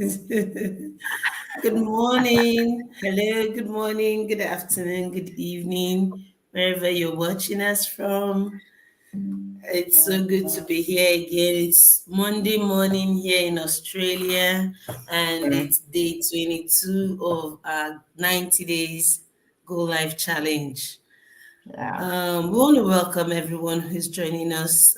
Good morning. Hello, good morning, good afternoon, good evening, wherever you're watching us from. It's so good to be here again. It's Monday morning here in Australia, and Mm, it's day 22 of our 90 days Go Live Challenge. yeah. We want to welcome everyone who's joining us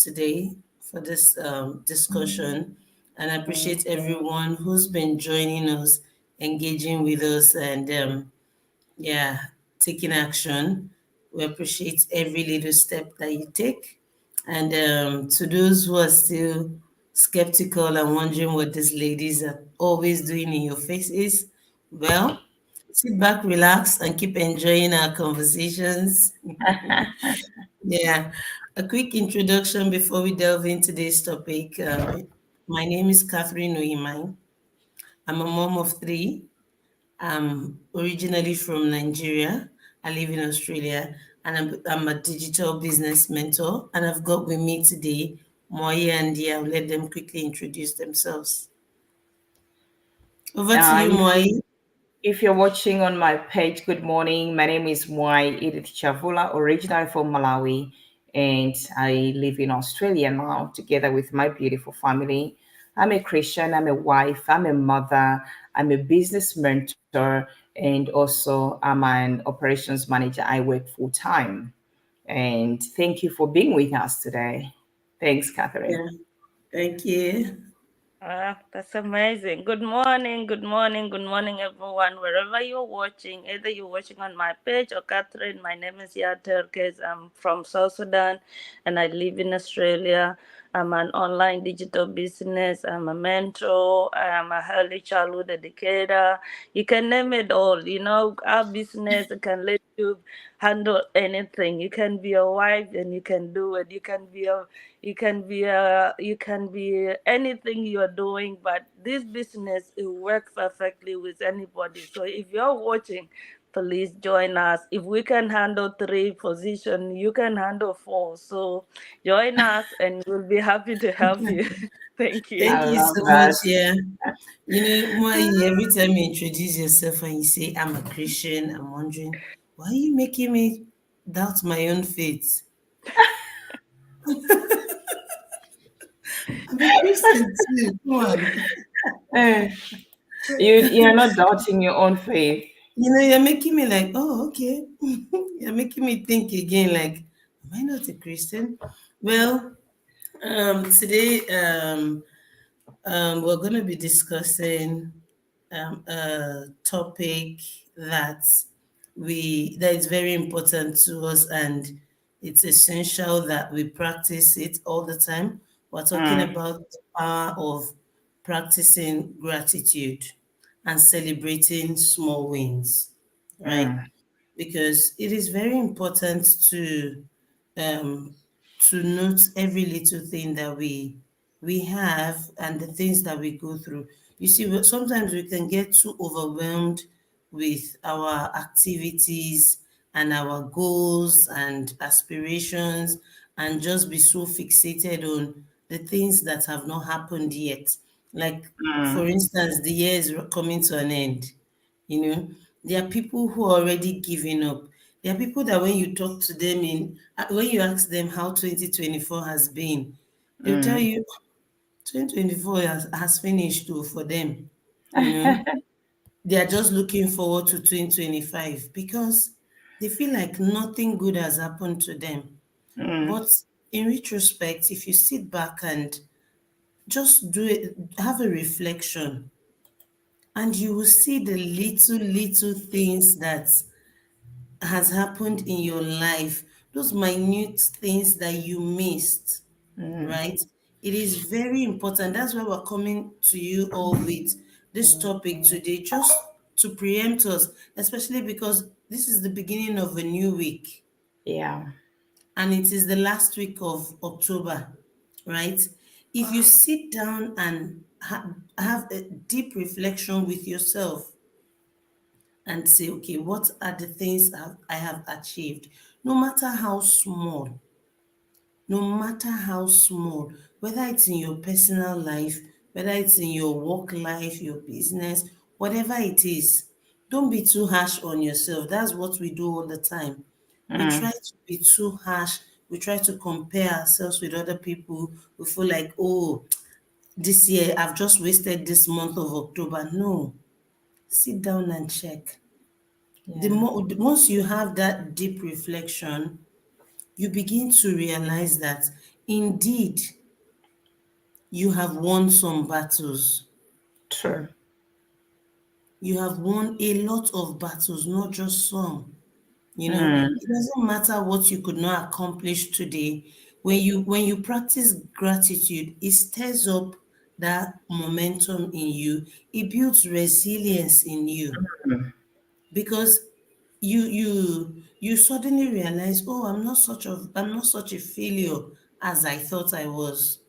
today for this discussion, and I appreciate everyone who's been joining us, engaging with us, and yeah, taking action. We appreciate every little step that you take. And to those who are still skeptical and wondering what these ladies are always doing in your faces, well, sit back, relax, and keep enjoying our conversations. Yeah, a quick introduction before we delve into this topic. My name is Catherine Oimai. I'm a mom of three. I'm originally from Nigeria. I live in Australia, and I'm a digital business mentor. And I've got with me today Moye and Dia. I'll let them quickly introduce themselves. Over to Uh, you, if, Moye. if you're watching on my page, good morning. My name is Mwai Edith Chavula, originally from Malawi, and I live in Australia now together with my beautiful family. I'm a Christian, I'm a wife, I'm a mother, I'm a business mentor, and also I'm an operations manager. I work full time. And thank you for being with us today. Thanks, Catherine. Yeah, thank you. That's amazing. Good morning, everyone. Wherever you're watching, either you're watching on my page or Catherine, my name is Yaterkes. I'm from South Sudan and I live in Australia. I'm an online digital business. I'm a mentor. I'm a early childhood educator. You can name it all. Our business can let you handle anything. You can be a wife and you can do it. You can be anything you are doing, but this business it works perfectly with anybody. So if you're watching, please join us. If we can handle three positions, you can handle four. So join us and we'll be happy to help you. Thank you. Thank I you love so much. that. Yeah. Moye, every time you introduce yourself and you say, I'm a Christian, I'm wondering, why are you making me doubt my own faith? I'm a Christian too. Come on. Eh, you're not doubting your own faith. You're making me like, oh, okay. You're making me think again, like, am I not a Christian? Well, today we're going to be discussing a topic that that is very important to us, and it's essential that we practice it all the time. We're talking Mm, about the power of practicing gratitude and celebrating small wins, right? mm, Because it is very important um, to note every little thing that we have and the things that we go through. You see, sometimes we can get too overwhelmed with our activities and our goals and aspirations and just be so fixated on the things that have not happened yet. Like, for mm, instance, the year is coming to an end. You know, there are people who are already giving up. There are people that when you talk to them when you ask them how 2024 has been, they'll tell mm. you 2024 has finished too for them. You know, they are just looking forward to 2025 because they feel like nothing good has happened to them. Mm, But in retrospect, if you sit back and just do it, have a reflection, and you will see the little things that has happened in your life, those minute things that you missed, mm. right? It is very important. That's why we're coming to you all with this topic today, just to preempt us, especially because this is the beginning of a new week Yeah. and it is the last week of October, right? If you sit down and have a deep reflection with yourself, and say, okay, what are the things I have achieved? No matter how small, no matter how small, whether it's in your personal life, whether it's in your work life, your business, whatever it is. Don't be too harsh on yourself. That's what we do all the time. We try to be too harsh. We try to compare ourselves with other people. We feel like, oh, this year I've just wasted this month of October. No, sit down and check. The Yeah. more once you have that deep reflection, you begin to realize that indeed you have won some battles. True. You have won a lot of battles, not just some. You know, Mm. it doesn't matter what you could not accomplish today. When you practice gratitude, it stirs up that momentum in you. It builds resilience in you because you suddenly realize, oh, I'm not such a failure as I thought I was.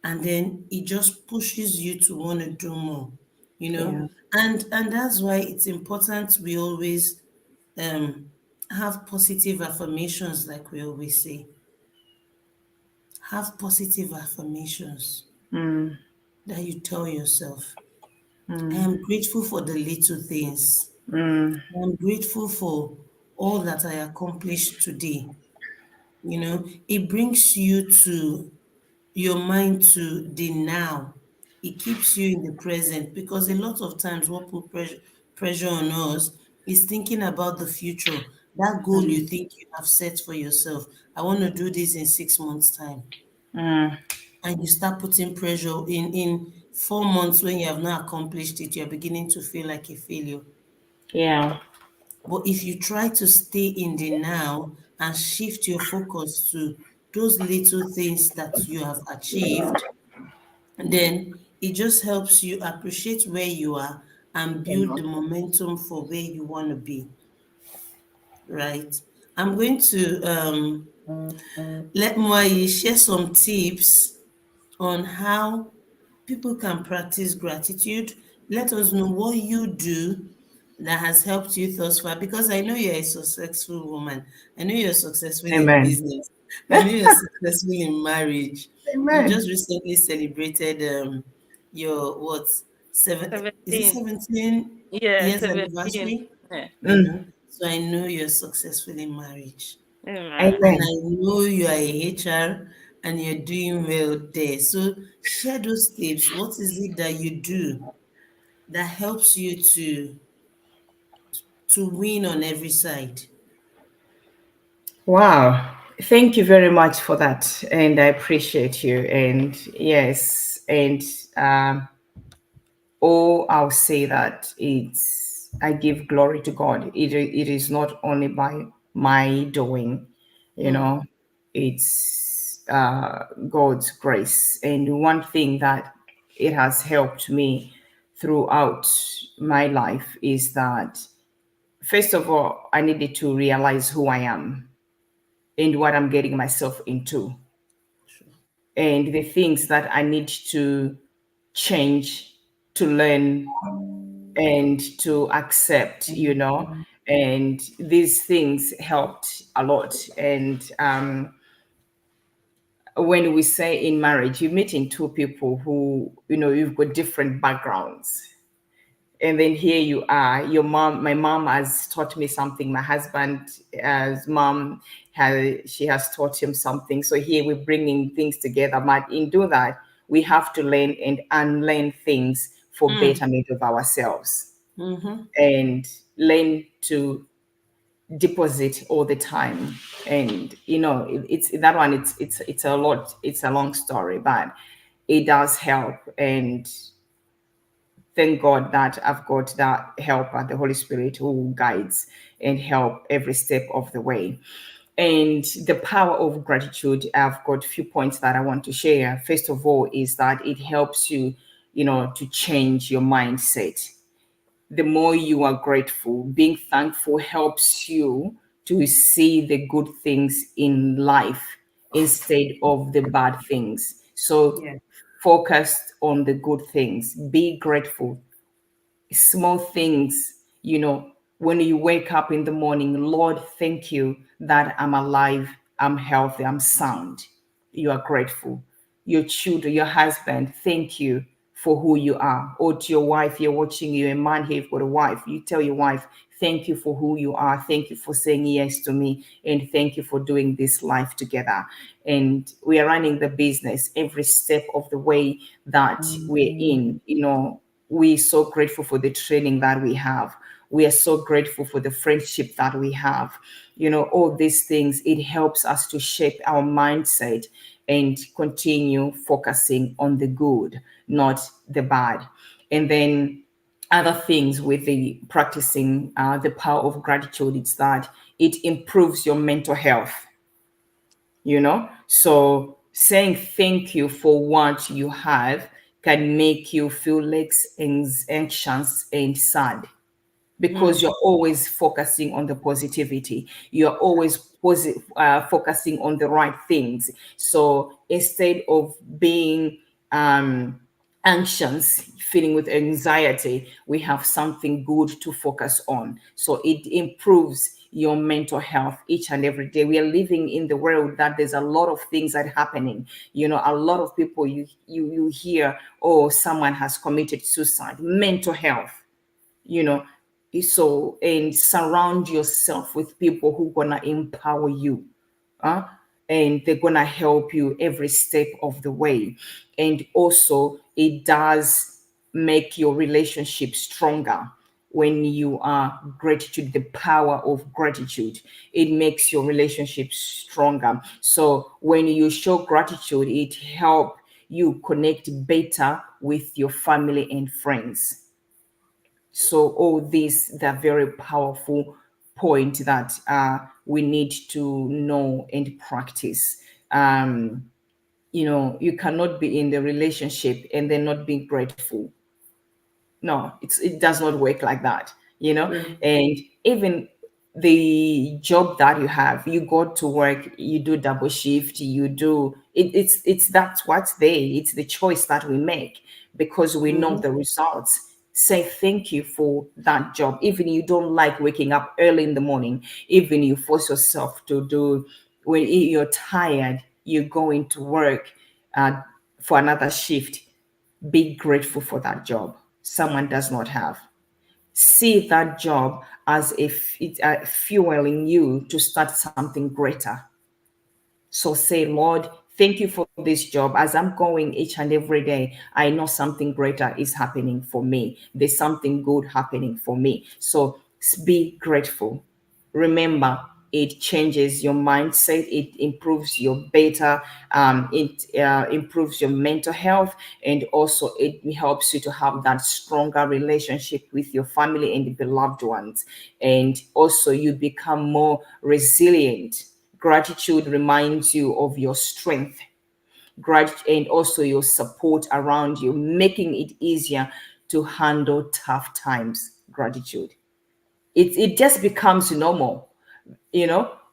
And then it just pushes you to want to do more, you know. Yeah. And that's why it's important we always um have positive affirmations, like we always say. Have positive affirmations Mm. that you tell yourself. I Mm. am grateful for the little things. Mm. I'm grateful for all that I accomplished today. You know, it brings you to your mind to the now. It keeps you in the present because a lot of times what put pressure on us is thinking about the future. That goal you Mm. think you have set for yourself. I want to do this in 6 months' time. Mm. And you start putting pressure in 4 months when you have not accomplished it, you're beginning to feel like a failure. Yeah. But if you try to stay in the now and shift your focus to those little things that you have achieved, then it just helps you appreciate where you are and build the momentum for where you want to be, right? I'm going to let Mwai share some tips on how people can practice gratitude. Let us know what you do that has helped you thus far, because I know you're a successful woman. I know you're successful in Amen. business. I know you're successful in marriage. You Amen. just recently celebrated your what, is it 17. 17 Yeah, years 17. anniversary? Yeah. You Mm. know, so I know you're successful in marriage. Amen. And Amen. I know you are a HR and you're doing well there. So share those tips. What is it that you do that helps you to win on every side? Wow. Thank you very much for that. And I appreciate you. And yes, and um, I'll say that I give glory to God. It is not only by my doing, you Mm, know, it's God's grace. And one thing that it has helped me throughout my life is that, first of all, I needed to realize who I am and what I'm getting myself into, sure. and the things that I need to change, to learn, and to accept, and these things helped a lot. And when we say in marriage, you're meeting two people who, you've got different backgrounds, and then here you are, my mom has taught me something, my husband's mom she has taught him something, so here we're bringing things together, but in doing that we have to learn and unlearn things for Mm, betterment of ourselves, mm-hmm. and learn to deposit all the time. And it's that one, it's a lot, it's a long story, but it does help. And thank God that I've got that helper, the Holy Spirit, who guides and help every step of the way. And the power of gratitude, I've got a few points that I want to share. First of all, is that it helps you, to change your mindset. The more you are grateful, being thankful helps you to see the good things in life instead of the bad things. So Yeah. focus on the good things, be grateful. Small things, when you wake up in the morning, Lord, thank you that I'm alive, I'm healthy, I'm sound. You are grateful. Your children, your husband, thank you. for who you are. Or to your wife, you're watching, you're a man here, you've got a wife, you tell your wife, thank you for who you are, thank you for saying yes to me, and thank you for doing this life together. And we are running the business every step of the way that we're in. We're so grateful for the training that we have. We are so grateful for the friendship that we have. All these things, it helps us to shape our mindset and continue focusing on the good, not the bad. And then other things with the practicing the power of gratitude, it's that it improves your mental health. So saying thank you for what you have can make you feel less anxious and sad, because you're always focusing on the positivity. You're always focusing on the right things. So instead of being anxious, feeling with anxiety, we have something good to focus on. So it improves your mental health each and every day. We are living in the world that there's a lot of things that are happening. A lot of people, you hear, oh, someone has committed suicide. Mental health, so, and surround yourself with people who gonna empower you, and they're gonna help you every step of the way. And also, it does make your relationship stronger. When you are gratitude, the power of gratitude, it makes your relationship stronger. So when you show gratitude, it help you connect better with your family and friends. So all these, they're very powerful point that we need to know and practice. You cannot be in the relationship and then not being grateful. No, it does not work like that. And even the job that you have, you go to work, you do double shift, you do it's that's what's there. It's the choice that we make because we know the results. Say thank you for that job. Even you don't like waking up early in the morning, even you force yourself to do, when you're tired, you're going to work for another shift. Be grateful for that job someone does not have. See that job as if it's fueling you to start something greater. So say, Lord, thank you for this job. As I'm going each and every day, I know something greater is happening for me. There's something good happening for me. So be grateful. Remember, it changes your mindset. It improves your beta. It improves your mental health, and also it helps you to have that stronger relationship with your family and the beloved ones. And also, you become more resilient. Gratitude reminds you of your strength, and also your support around you, making it easier to handle tough times. Gratitude. It just becomes normal.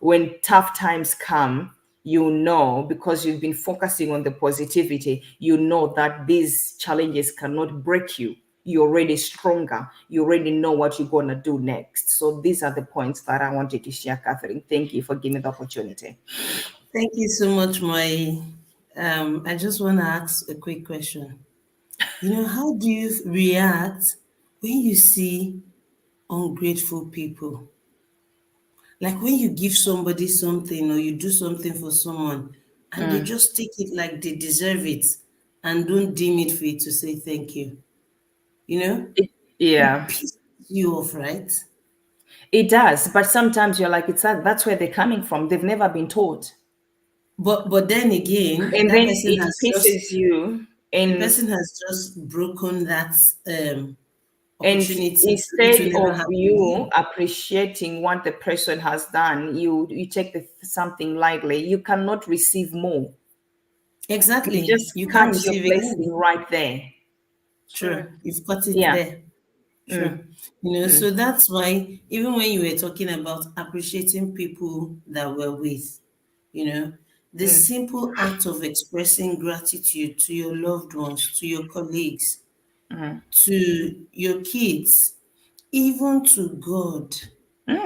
When tough times come, because you've been focusing on the positivity, that these challenges cannot break you. You're already stronger. You already know what you're going to do next. So these are the points that I wanted to share, Catherine. Thank you for giving me the opportunity. Thank you so much, Mai. I just want to ask a quick question. How do you react when you see ungrateful people? Like when you give somebody something or you do something for someone and they just take it like they deserve it and don't deem it fit to say thank you. It Yeah, pisses you off, right? it does. But sometimes you're like, that's where they're coming from. They've never been taught. But then again, And that then person it has pisses you. the And person has just broken that And opportunity, so it instead will never of happen you again. appreciating what the person has done, you take something lightly. You cannot receive more. You Exactly. just You can't cut your receive blessing again. right there. True. You've got it Yeah. there. True. So that's why even when you were talking about appreciating people that we're with, the simple act of expressing gratitude to your loved ones, to your colleagues, to your kids, even to God,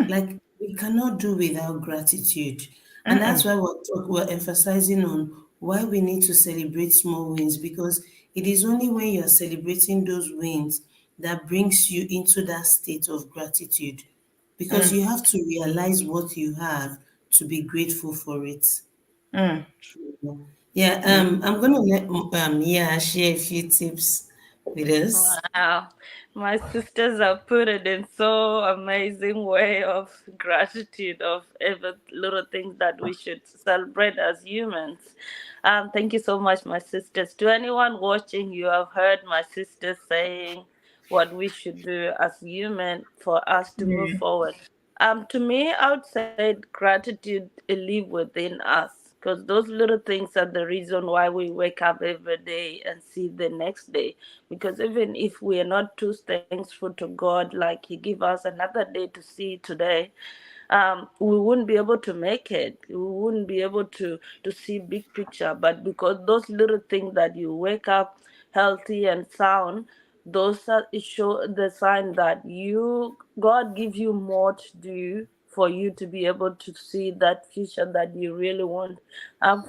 like we cannot do without gratitude. And that's why we're emphasizing on why we need to celebrate small wins, because It is only when you are celebrating those wins that brings you into that state of gratitude, because Mm, you have to realize what you have to be grateful for it. mm, Yeah, mm, I'm gonna let yeah share a few tips with us. Wow, my sisters have put it in so amazing way of gratitude of every little things that we should celebrate as humans. Thank you so much, my sisters. To anyone watching, you have heard my sisters saying what we should do as human for us to move mm, forward. To me, outside gratitude live within us, because those little things are the reason why we wake up every day and see the next day. Because even if we are not too thankful to God, like He give us another day to see today, we wouldn't be able to make it. We wouldn't be able to see big picture. But because those little things that you wake up healthy and sound, those are it show the sign that you God gives you more to do for you to be able to see that future that you really want.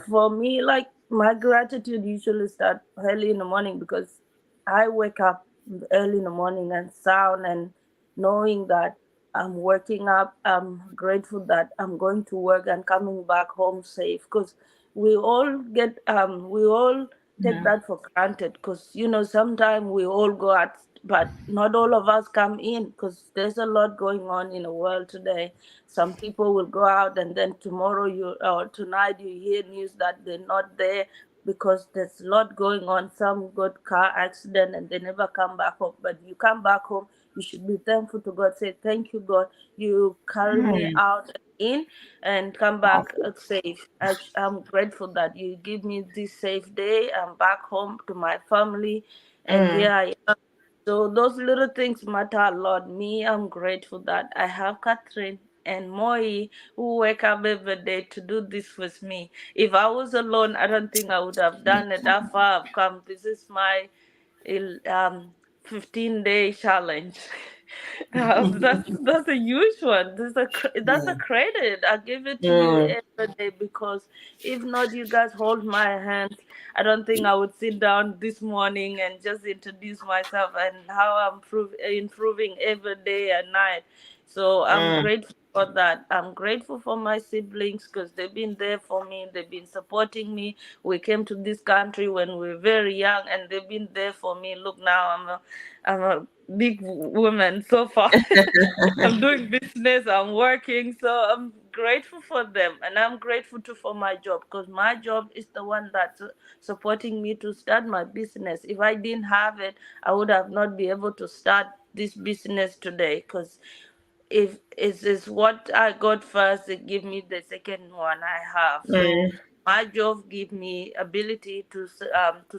For me, like my gratitude usually start early in the morning, because I wake up early in the morning and sound and knowing that I'm waking up. I'm grateful that I'm going to work and coming back home safe. Because we all take mm, that for granted. Because sometimes we all go out, but not all of us come in. Because there's a lot going on in the world today. Some people will go out, and then tomorrow you or tonight you hear news that they're not there, because there's a lot going on. Some got car accident and they never come back home. But you come back home, you should be thankful to God. Say, thank you, God. You carry me mm. out and in and come back Powerful. safe. I'm grateful that you give me this safe day. I'm back home to my family, and here Mm, I am. So those little things matter a lot. Me, I'm grateful that I have Catherine and Moi who wake up every day to do this with me. If I was alone, I don't think I would have done it. How far I've come. This is my il- um 15-day challenge. That's a huge one. That's a Yeah. credit. I give it to you mm, every day, because if not, you guys hold my hands. I don't think I would sit down this morning and just introduce myself and how I'm improving every day and night. So I'm mm, grateful for that. I'm grateful for my siblings, because they've been there for me. They've been supporting me. We came to this country when we were very young, and they've been there for me. Look, now I'm a big woman so far. I'm doing business, I'm working, so I'm grateful for them, and I'm grateful too for my job, because my job is the one that's supporting me to start my business. If I didn't have it, I would have not be able to start this business today, because if it is what I got first, it give me the second one I have. So mm, my job give me ability to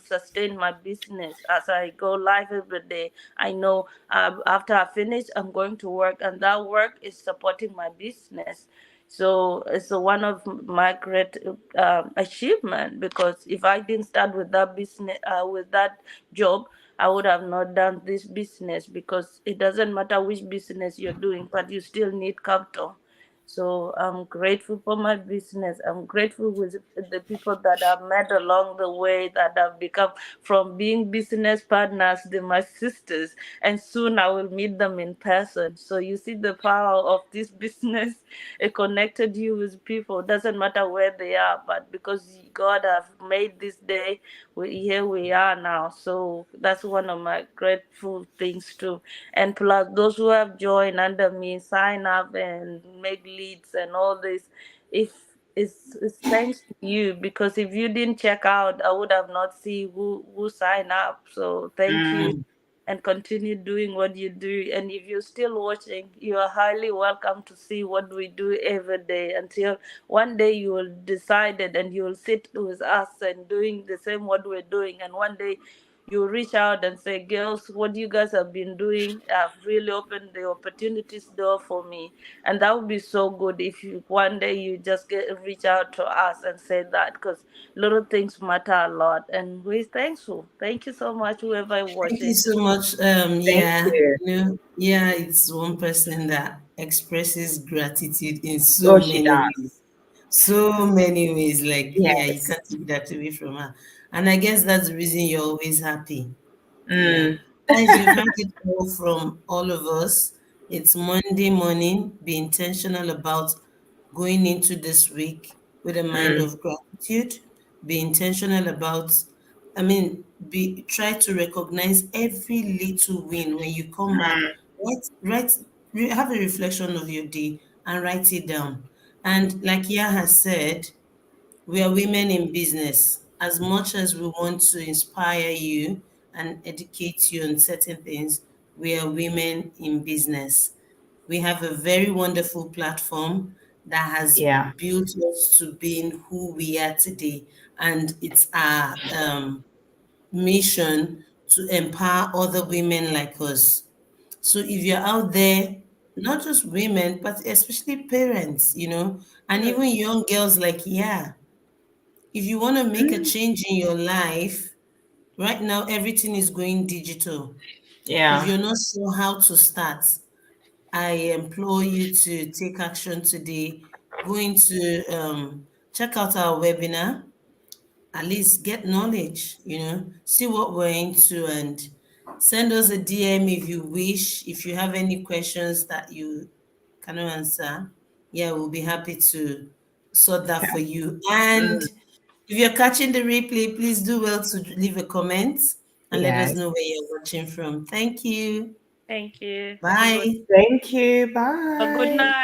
sustain my business as I go live every day. I know after I finish, I'm going to work, and that work is supporting my business. So it's one of my great achievement, because if I didn't start with that business, with that job, I would have not done this business, because it doesn't matter which business you're doing, but you still need capital. So I'm grateful for my business. I'm grateful with the people that I've met along the way, that have become from being business partners, they're my sisters, and soon I will meet them in person. So you see the power of this business. It connected you with people. Doesn't matter where they are, but because God have made this day, here we are now. So that's one of my grateful things too. And plus those who have joined under me, sign up and make leads and all this, if it's thanks to you, because if you didn't check out, I would have not see who sign up. So thank you, Mm. and continue doing what you do. And if you're still watching, you are highly welcome to see what we do every day, until one day you will decide it and you will sit with us and doing the same what we're doing. And one day you reach out and say, girls, what you guys have been doing have really opened the opportunities door for me. And that would be so good if you one day you just reach out to us and say that, because little things matter a lot, and we're thankful. Thank you so much, whoever Thank you watching. so much. thank Yeah, you. yeah, it's one person that expresses gratitude in so Oh, she many does. ways. So many ways. Like, yeah, you Yes. can't take that away from her. And I guess that's the reason you're always happy. Mm. Guys, you've heard it all from all of us. It's Monday morning. Be intentional about going into this week with a mind Mm. of gratitude. Be intentional about, try to recognize every little win when you come back. Have a reflection of your day and write it down. And like Ya has said, we are women in business. As much as we want to inspire you and educate you on certain things, we are women in business. We have a very wonderful platform that has Yeah. built us to being who we are today. And it's our mission to empower other women like us. So if you're out there, not just women, but especially parents, and even young girls like, if you want to make a change in your life, right now everything is going digital. If Yeah. you're not sure how to start, I implore you to take action today. Go into check out our webinar, at least get knowledge, see what we're into, and send us a DM if you wish. If you have any questions that you cannot answer, we'll be happy to sort that for you. And Mm. if you're catching the replay, please do well to leave a comment and let us Yes. know where you're watching from. Thank you. Thank you. Have a good, Bye. Thank you. a good Bye. night.